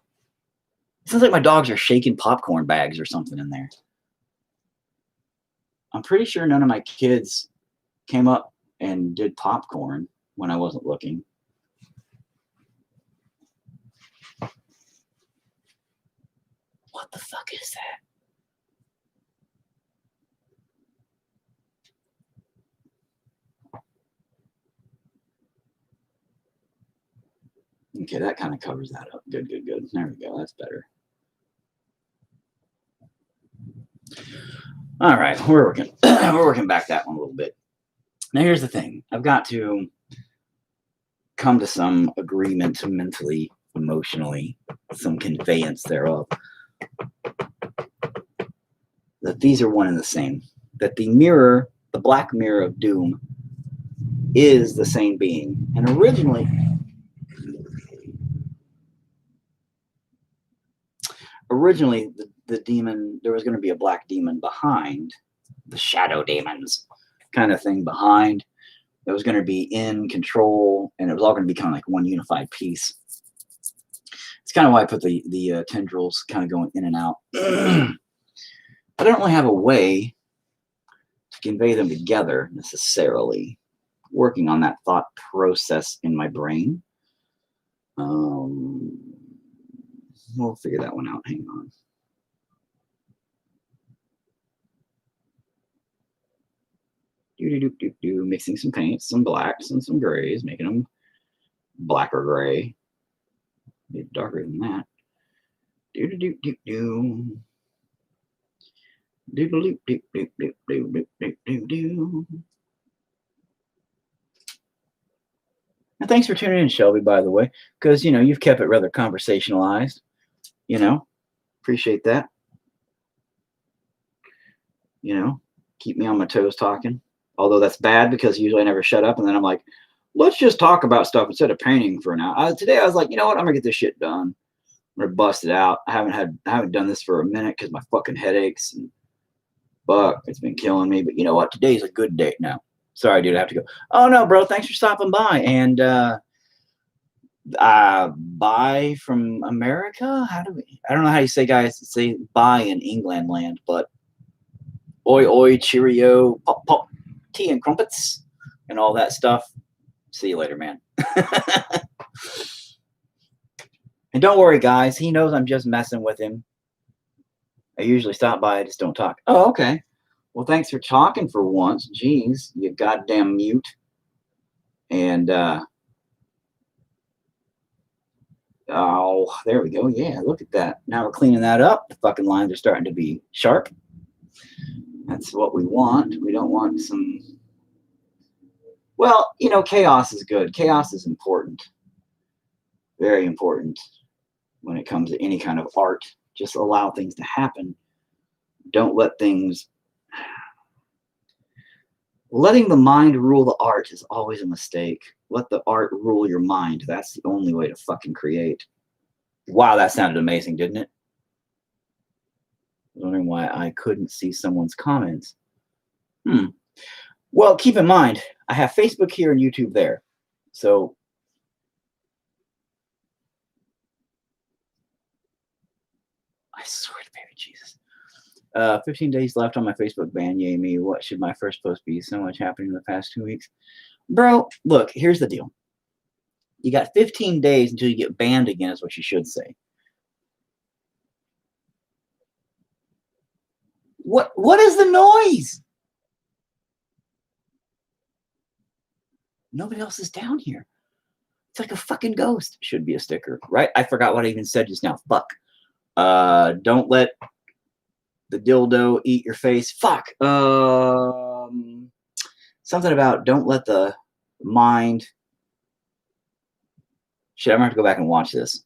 sounds like my dogs are shaking popcorn bags or something in there. I'm pretty sure none of my kids came up and did popcorn when I wasn't looking. What the fuck is that? Okay, that kind of covers that up. Good, good, good. There we go. That's better. All right, we're working back that one a little bit. Now here's the thing. I've got to come to some agreement mentally, emotionally, some conveyance thereof, that these are one and the same. That the mirror, the black mirror of doom, is the same being. And originally the demon, there was going to be a black demon behind, the shadow demons kind of thing behind, that was going to be in control, and it was all going to be kind of like one unified piece. It's kind of why I put the tendrils kind of going in and out. I don't really have a way to convey them together necessarily. Working on that thought process in my brain. We'll figure that one out. Hang on. Mixing some paints, some blacks and some grays, making them black or gray. Maybe darker than that. And thanks for tuning in, Shelby, by the way, because, you know, you've kept it rather conversationalized. You know, appreciate that. You know, keep me on my toes talking. Although that's bad because usually I never shut up. And then I'm like, let's just talk about stuff instead of painting for an hour. Today I was like, you know what? I'm going to get this shit done. I'm going to bust it out. I haven't done this for a minute because my fucking headaches and fuck, it's been killing me. But you know what? Today's a good day now. Sorry, dude, I have to go. Oh no, bro, thanks for stopping by. And bye from America. How do we? I don't know how you say, guys. Say bye in England land, but oi oi, cheerio, pop pop, tea and crumpets, and all that stuff. See you later, man. And don't worry, guys. He knows I'm just messing with him. I usually stop by, I just don't talk. Oh, okay. Well, thanks for talking for once. Jeez, you goddamn mute. And oh, there we go. Yeah, look at that. Now we're cleaning that up. The fucking lines are starting to be sharp. That's what we want. We don't want some. Well, you know, chaos is good. Chaos is important. Very important when it comes to any kind of art. Just allow things to happen. Don't let things. Letting the mind rule the art is always a mistake. Let the art rule your mind. That's the only way to fucking create. Wow, that sounded amazing, didn't it? I was wondering why I couldn't see someone's comments. Well, keep in mind, I have Facebook here and YouTube there. So I swear to baby Jesus. 15 days left on my Facebook ban. Yay me. What should my first post be? So much happening in the past 2 weeks. Bro, look, here's the deal. You got 15 days until you get banned again, is what you should say. What is the noise? Nobody else is down here. It's like a fucking ghost. Should be a sticker, right? I forgot what I even said just now. Fuck. Don't let the dildo eat your face. Fuck. Something about don't let the mind. Shit, I'm gonna have to go back and watch this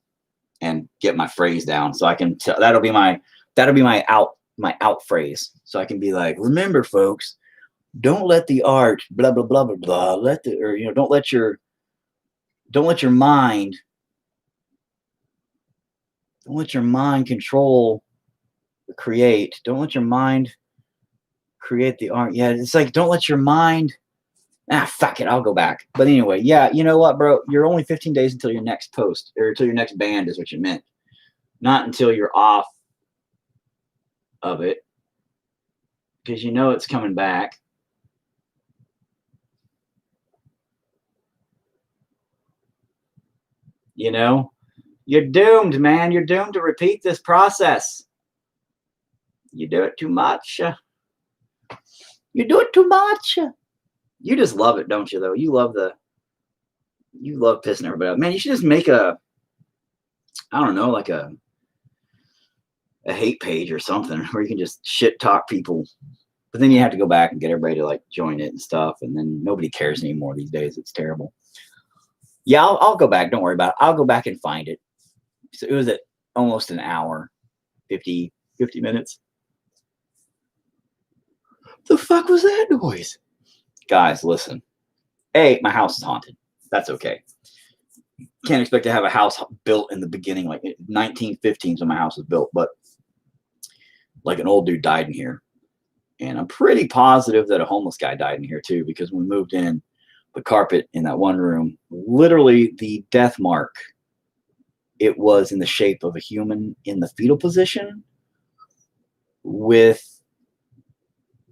and get my phrase down so I can tell. That'll be my out phrase. So I can be like, remember, folks, don't let the art blah blah blah blah blah. Don't let your mind. Don't let your mind control create. Don't let your mind create the art. Yeah, it's like don't let your mind. Fuck it, I'll go back. But anyway, yeah, you know what, bro? You're only 15 days until your next post, or until your next band is what you meant. Not until you're off of it. Because you know it's coming back. You know? You're doomed, man. You're doomed to repeat this process. You do it too much. You do it too much. You just love it, don't you, though? You love pissing everybody off. Man, you should just make I don't know, like a hate page or something where you can just shit talk people. But then you have to go back and get everybody to like join it and stuff. And then nobody cares anymore these days. It's terrible. Yeah, I'll go back. Don't worry about it. I'll go back and find it. So it was at almost an hour, 50 minutes. The fuck was that noise? Guys, listen. A, my house is haunted. That's okay. Can't expect to have a house built in the beginning, like 1915s when my house was built, but like an old dude died in here. And I'm pretty positive that a homeless guy died in here too, because when we moved in, the carpet in that one room, literally the death mark, it was in the shape of a human in the fetal position with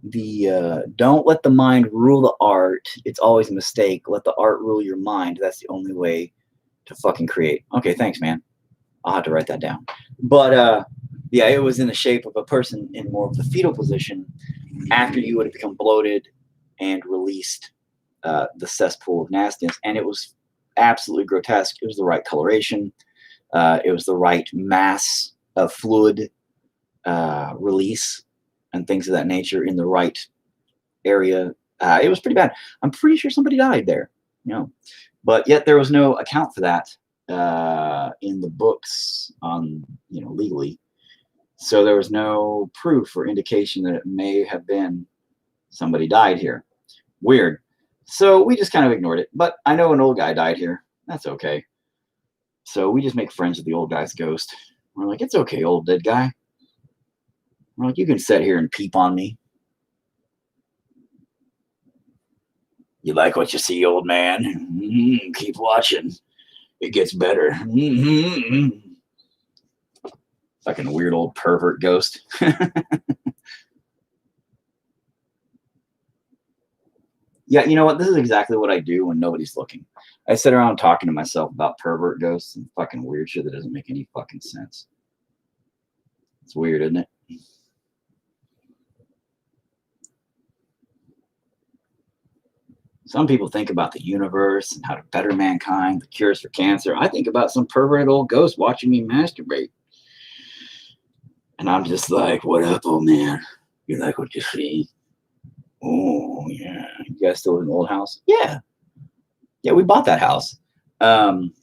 the don't let the mind rule the art. It's always a mistake. Let the art rule your mind. That's the only way to fucking create. Okay, thanks, man. I'll have to write that down. But yeah, it was in the shape of a person in more of the fetal position after you would have become bloated and released the cesspool of nastiness. And it was absolutely grotesque. It was the right coloration. It was the right mass of fluid release and things of that nature in the right area. It was pretty bad. I'm pretty sure somebody died there, but yet there was no account for that in the books on, legally. So there was no proof or indication that it may have been somebody died here. Weird. So we just kind of ignored it. But I know an old guy died here. That's okay. So we just make friends with the old guy's ghost. We're like, it's okay, old dead guy. We're like, you can sit here and peep on me. You like what you see, old man? Keep watching. It gets better. Fucking weird old pervert ghost. Yeah, you know what? This is exactly what I do when nobody's looking. I sit around talking to myself about pervert ghosts and fucking weird shit that doesn't make any fucking sense. It's weird, isn't it? Some people think about the universe and how to better mankind, the cures for cancer. I think about some perverted old ghost watching me masturbate. And I'm just like, what up, old man? You like what you see? Oh, yeah. You guys still in the old house? Yeah. Yeah, we bought that house. And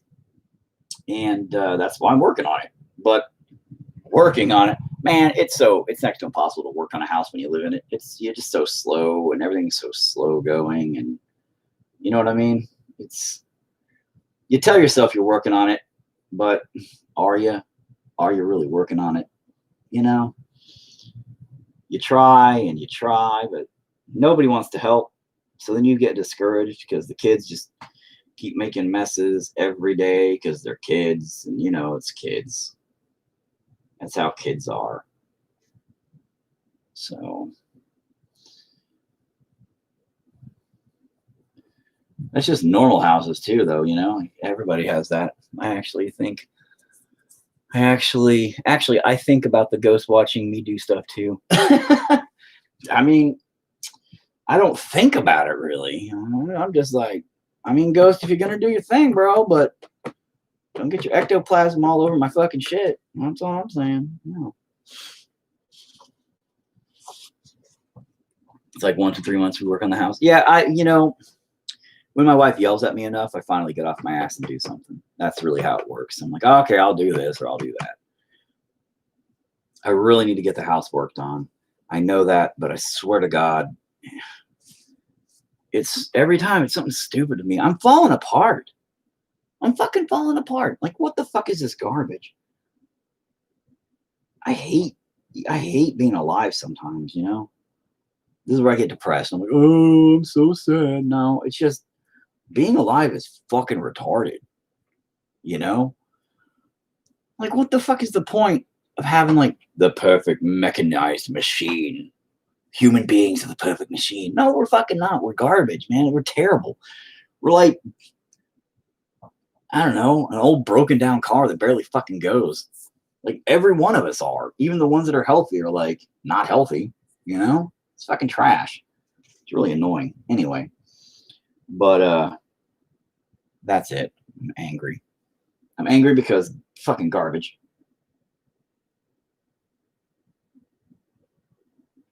that's why I'm working on it. But working on it, man, it's next to impossible to work on a house when you live in it. You're just so slow and everything's so slow going, and you know what I mean? You tell yourself you're working on it, but are you? Are you really working on it? You know? You try and you try, but nobody wants to help. So then you get discouraged because the kids just keep making messes every day because they're kids, and it's kids. That's how kids are. So that's just normal houses too, though. Everybody has that. I think about the ghost watching me do stuff too. I mean, I don't think about it really. I'm just like, ghost, if you're gonna do your thing, bro, but don't get your ectoplasm all over my fucking shit. That's all I'm saying. No. It's like 1 to 3 months we work on the house. Yeah, when my wife yells at me enough, I finally get off my ass and do something. That's really how it works. I'm like, oh, okay, I'll do this or I'll do that. I really need to get the house worked on. I know that, but I swear to God, it's every time it's something stupid to me. I'm falling apart. I'm fucking falling apart. Like, what the fuck is this garbage? I hate being alive sometimes, This is where I get depressed. I'm like, oh, I'm so sad. No, it's just being alive is fucking retarded. Like, what the fuck is the point of having like the perfect mechanized machine? Human beings are the perfect machine. No, we're fucking not. We're garbage, man. We're terrible. We're like, I don't know, an old broken down car that barely fucking goes. Like, every one of us are. Even the ones that are healthy are like not healthy. It's fucking trash. It's really annoying. Anyway, but that's it. I'm angry. I'm angry because fucking garbage.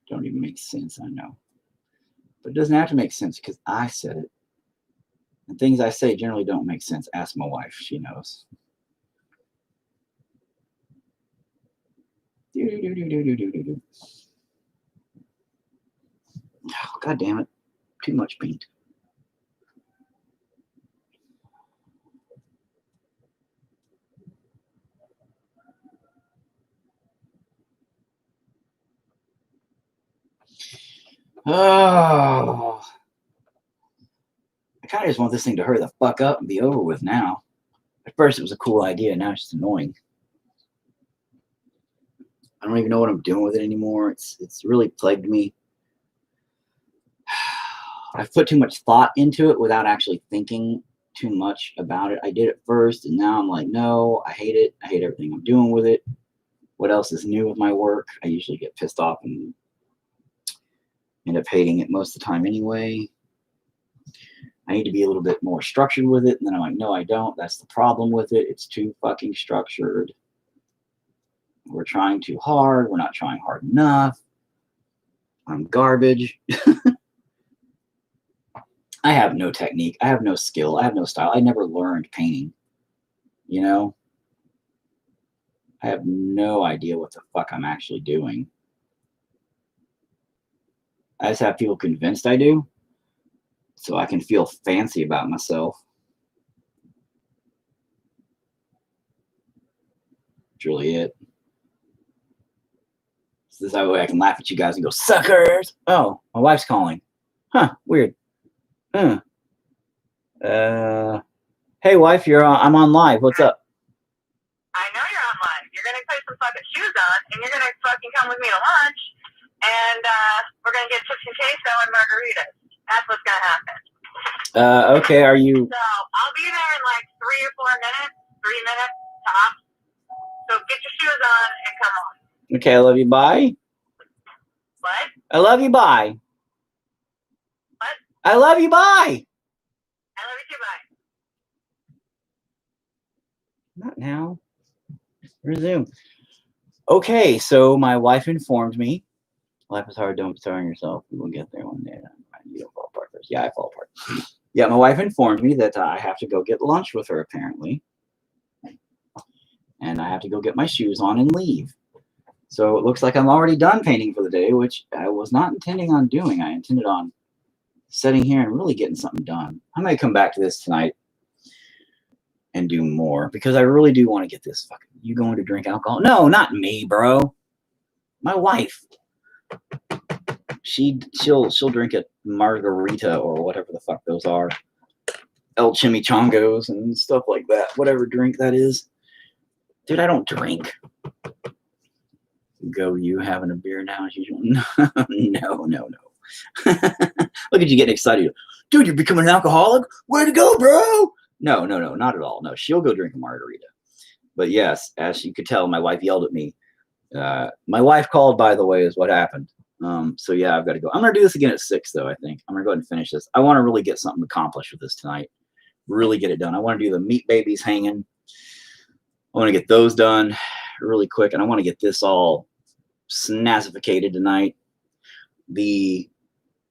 Don't even make sense, I know. But it doesn't have to make sense because I said it. And things I say generally don't make sense. Ask my wife. She knows. Oh, God damn it. Too much paint. Oh. I kind of just want this thing to hurry the fuck up and be over with now. At first, it was a cool idea. Now it's just annoying. I don't even know what I'm doing with it anymore. It's really plagued me. I've put too much thought into it without actually thinking too much about it. I did it first, and now I'm like, no, I hate it. I hate everything I'm doing with it. What else is new with my work? I usually get pissed off and end up hating it most of the time anyway. I need to be a little bit more structured with it. And then I'm like, no, I don't. That's the problem with it. It's too fucking structured. We're trying too hard. We're not trying hard enough. I'm garbage. I have no technique. I have no skill. I have no style. I never learned painting. I have no idea what the fuck I'm actually doing. I just have people convinced I do, so I can feel fancy about myself. That's really it. So this way I can laugh at you guys and go, suckers! Oh, my wife's calling. Huh, weird. Huh. Hey, wife, I'm on live. What's up? I know you're on live. You're gonna put some fucking shoes on, and you're gonna fucking come with me to lunch, and we're gonna get chips and queso and margaritas. That's what's gonna happen. Okay. Are you? So I'll be there in like 3 or 4 minutes. 3 minutes tops. So get your shoes on and come on. Okay. I love you. Bye. What? I love you. Bye. What? I love you. Bye. I love you too. Bye. Not now. Resume. Okay, so my wife informed me. Life is hard, don't start on yourself. We will get there one day. You don't fall apart first. Yeah, I fall apart. Yeah, my wife informed me that I have to go get lunch with her, apparently. And I have to go get my shoes on and leave. So it looks like I'm already done painting for the day, which I was not intending on doing. I intended on sitting here and really getting something done. I might come back to this tonight and do more because I really do want to get this fucking. You going to drink alcohol? No, not me, bro. My wife. She'll drink a margarita or whatever the fuck those are. El Chimichangos and stuff like that. Whatever drink that is. Dude, I don't drink. Go you having a beer now as usual? No. Look at you getting excited. Dude, you're becoming an alcoholic? Way to go, bro! No, not at all. No, she'll go drink a margarita. But yes, as you could tell, my wife yelled at me. My wife called, by the way, is what happened. So yeah, I've got to go. I'm going to do this again at 6, though, I think. I'm going to go ahead and finish this. I want to really get something accomplished with this tonight. Really get it done. I want to do the meat babies hanging. I want to get those done really quick. And I want to get this all snazzificated tonight. The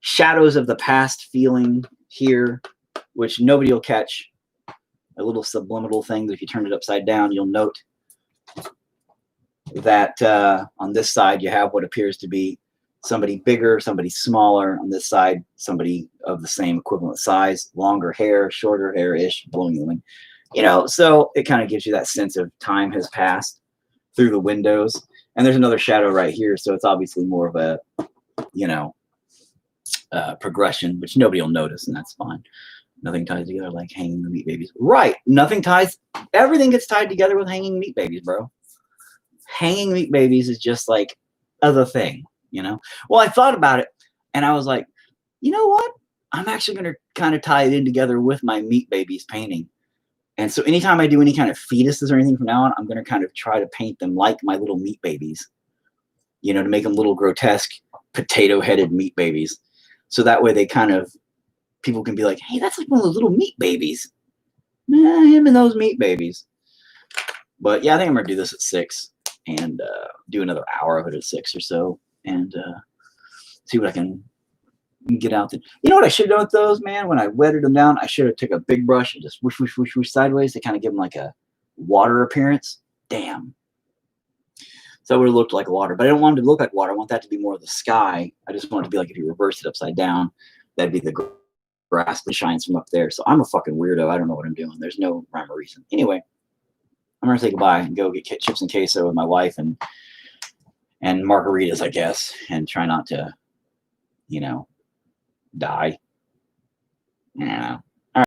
shadows of the past feeling here, which nobody will catch. A little subliminal thing that if you turn it upside down, you'll note that on this side you have what appears to be somebody bigger, somebody smaller. On this side, somebody of the same equivalent size, longer hair, shorter hair-ish, blowing the wind. You know, so it kind of gives you that sense of time has passed through the windows. And there's another shadow right here, so it's obviously more of a, you know, progression, which nobody will notice, and that's fine. Nothing ties together like hanging the meat babies. Right. Nothing ties. Everything gets tied together with hanging meat babies, bro. Hanging meat babies is just like other thing, you know? Well, I thought about it and I was like, you know what? I'm actually going to kind of tie it in together with my meat babies painting. And so anytime I do any kind of fetuses or anything from now on, I'm going to kind of try to paint them like my little meat babies, you know, to make them little grotesque potato-headed meat babies. So that way they kind of, people can be like, hey, that's like one of those little meat babies. Him and those meat babies. But yeah, I think I'm going to do this at 6 and do another hour of it at 6 or so and see what I can get out there. You know what I should have done with those, man? When I wetted them down, I should have took a big brush and just whoosh, whoosh, whoosh, whoosh sideways to kind of give them like a water appearance. Damn. So it would have looked like water, but I don't want it to look like water. I want that to be more of the sky. I just want it to be like if you reverse it upside down, that'd be the grass that shines from up there. So I'm a fucking weirdo. I don't know what I'm doing. There's no rhyme or reason. Anyway, I'm gonna say goodbye and go get chips and queso with my wife and margaritas, I guess, and try not to, you know, die. I don't know.